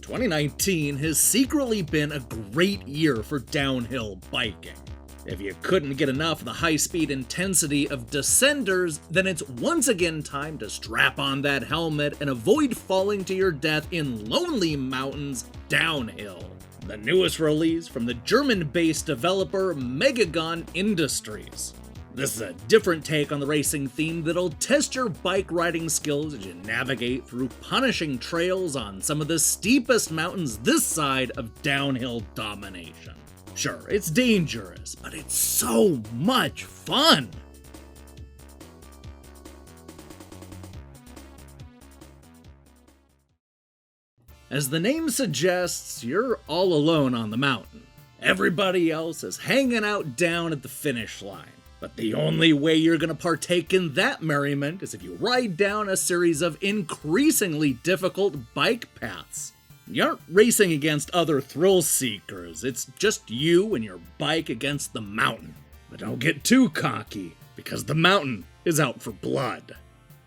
2019 has secretly been a great year for downhill biking. If you couldn't get enough of the high-speed intensity of Descenders, then it's once again time to strap on that helmet and avoid falling to your death in lonely mountains downhill. The newest release from the German-based developer Megagon Industries. This is a different take on the racing theme that'll test your bike riding skills as you navigate through punishing trails on some of the steepest mountains this side of downhill domination. Sure, it's dangerous, but it's so much fun! As the name suggests, you're all alone on the mountain. Everybody else is hanging out down at the finish line. But the only way you're going to partake in that merriment is if you ride down a series of increasingly difficult bike paths. You aren't racing against other thrill seekers, it's just you and your bike against the mountain. But don't get too cocky, because the mountain is out for blood.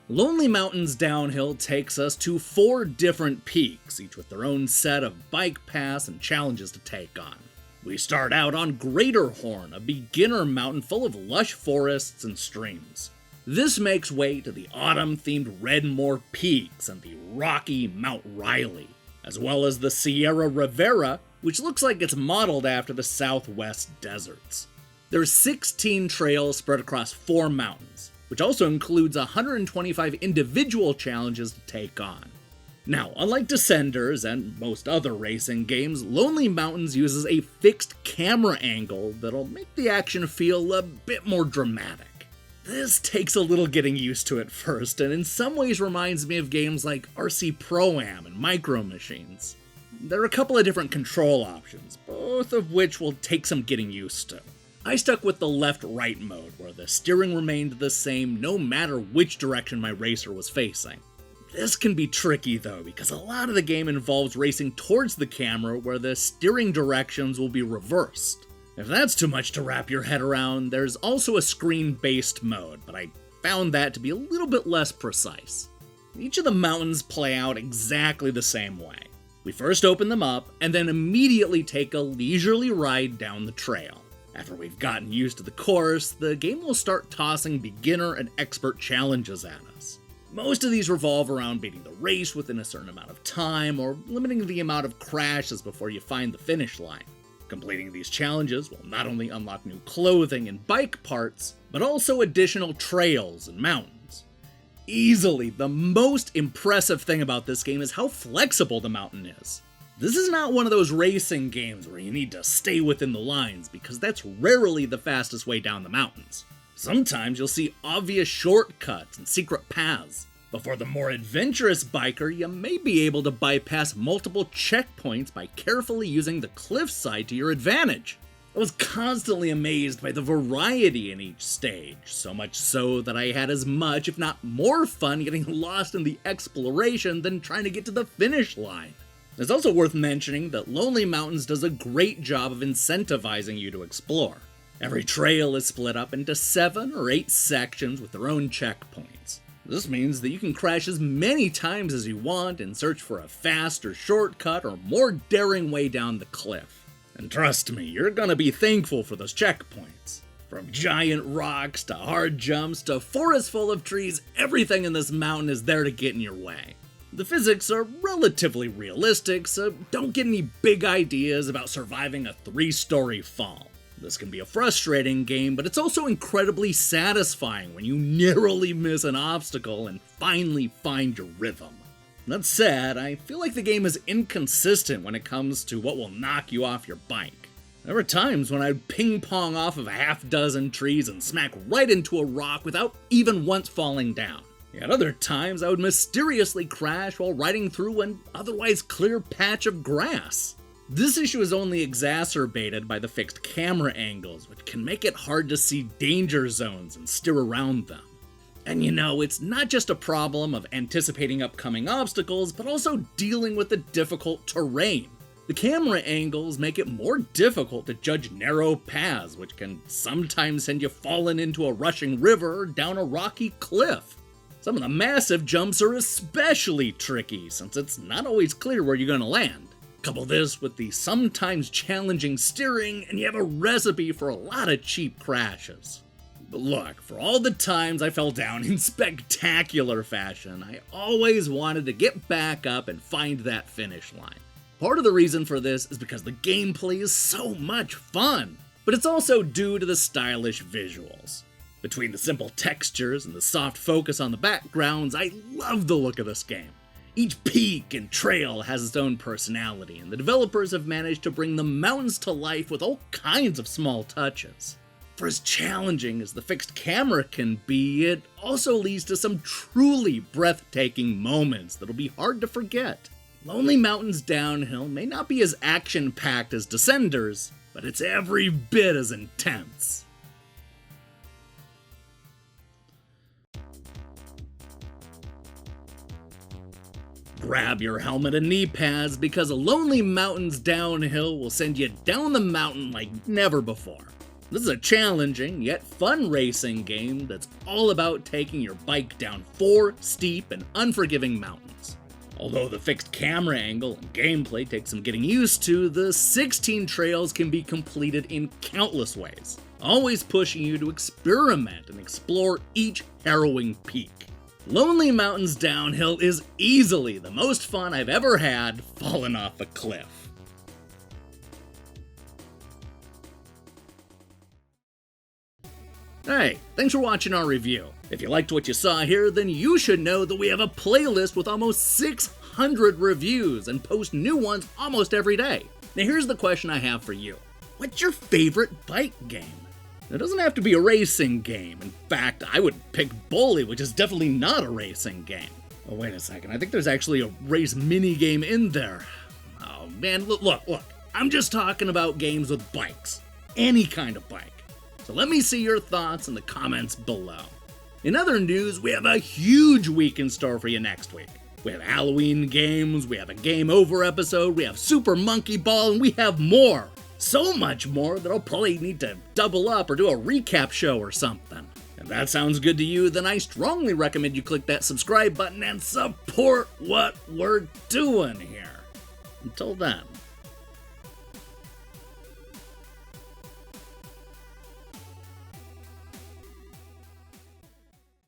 Lonely Mountains Downhill takes us to 4 different peaks, each with their own set of bike paths and challenges to take on. We start out on Greater Horn, a beginner mountain full of lush forests and streams. This makes way to the autumn-themed Redmore Peaks and the rocky Mount Riley, as well as the Sierra Rivera, which looks like it's modeled after the Southwest deserts. There are 16 trails spread across 4 mountains, which also includes 125 individual challenges to take on. Now, unlike Descenders and most other racing games, Lonely Mountains uses a fixed camera angle that'll make the action feel a bit more dramatic. This takes a little getting used to at first, and in some ways reminds me of games like RC Pro-Am and Micro Machines. There are a couple of different control options, both of which will take some getting used to. I stuck with the left-right mode, where the steering remained the same no matter which direction my racer was facing. This can be tricky though, because a lot of the game involves racing towards the camera where the steering directions will be reversed. If that's too much to wrap your head around, there's also a screen-based mode, but I found that to be a little bit less precise. Each of the mountains play out exactly the same way. We first open them up, and then immediately take a leisurely ride down the trail. After we've gotten used to the course, the game will start tossing beginner and expert challenges at us. Most of these revolve around beating the race within a certain amount of time, or limiting the amount of crashes before you find the finish line. Completing these challenges will not only unlock new clothing and bike parts, but also additional trails and mountains. Easily, the most impressive thing about this game is how flexible the mountain is. This is not one of those racing games where you need to stay within the lines, because that's rarely the fastest way down the mountains. Sometimes you'll see obvious shortcuts and secret paths. But for the more adventurous biker, you may be able to bypass multiple checkpoints by carefully using the cliffside to your advantage. I was constantly amazed by the variety in each stage, so much so that I had as much, if not more fun getting lost in the exploration than trying to get to the finish line. It's also worth mentioning that Lonely Mountains does a great job of incentivizing you to explore. Every trail is split up into 7 or 8 sections with their own checkpoints. This means that you can crash as many times as you want and search for a faster shortcut or more daring way down the cliff. And trust me, you're gonna be thankful for those checkpoints. From giant rocks to hard jumps to forests full of trees, everything in this mountain is there to get in your way. The physics are relatively realistic, so don't get any big ideas about surviving a 3-story fall. This can be a frustrating game, but it's also incredibly satisfying when you narrowly miss an obstacle and finally find your rhythm. That said, I feel like the game is inconsistent when it comes to what will knock you off your bike. There were times when I'd ping-pong off of a half-dozen trees and smack right into a rock without even once falling down. At other times, I would mysteriously crash while riding through an otherwise clear patch of grass. This issue is only exacerbated by the fixed camera angles, which can make it hard to see danger zones and steer around them. And you know, it's not just a problem of anticipating upcoming obstacles, but also dealing with the difficult terrain. The camera angles make it more difficult to judge narrow paths, which can sometimes send you falling into a rushing river or down a rocky cliff. Some of the massive jumps are especially tricky since it's not always clear where you're gonna land. Couple this with the sometimes challenging steering and you have a recipe for a lot of cheap crashes. But look, for all the times I fell down in spectacular fashion, I always wanted to get back up and find that finish line. Part of the reason for this is because the gameplay is so much fun, but it's also due to the stylish visuals. Between the simple textures and the soft focus on the backgrounds, I love the look of this game. Each peak and trail has its own personality, and the developers have managed to bring the mountains to life with all kinds of small touches. For as challenging as the fixed camera can be, it also leads to some truly breathtaking moments that'll be hard to forget. Lonely Mountains Downhill may not be as action-packed as Descenders, but it's every bit as intense. Grab your helmet and knee pads because Lonely Mountains Downhill will send you down the mountain like never before. This is a challenging yet fun racing game that's all about taking your bike down 4 steep and unforgiving mountains. Although the fixed camera angle and gameplay take some getting used to, the 16 trails can be completed in countless ways, always pushing you to experiment and explore each harrowing peak. Lonely Mountains Downhill is easily the most fun I've ever had falling off a cliff. Hey, thanks for watching our review. If you liked what you saw here, then you should know that we have a playlist with almost 600 reviews and post new ones almost every day. Now here's the question I have for you. What's your favorite bike game? It doesn't have to be a racing game. In fact, I would pick Bully, which is definitely not a racing game. Oh, wait a second. I think there's actually a race mini-game in there. Oh, man, look. I'm just talking about games with bikes. Any kind of bike. So let me see your thoughts in the comments below. In other news, we have a huge week in store for you next week. We have Halloween games, we have a Game Over episode, we have Super Monkey Ball, and we have more. So much more that I'll probably need to double up or do a recap show or something. If that sounds good to you, then I strongly recommend you click that subscribe button and support what we're doing here. Until then.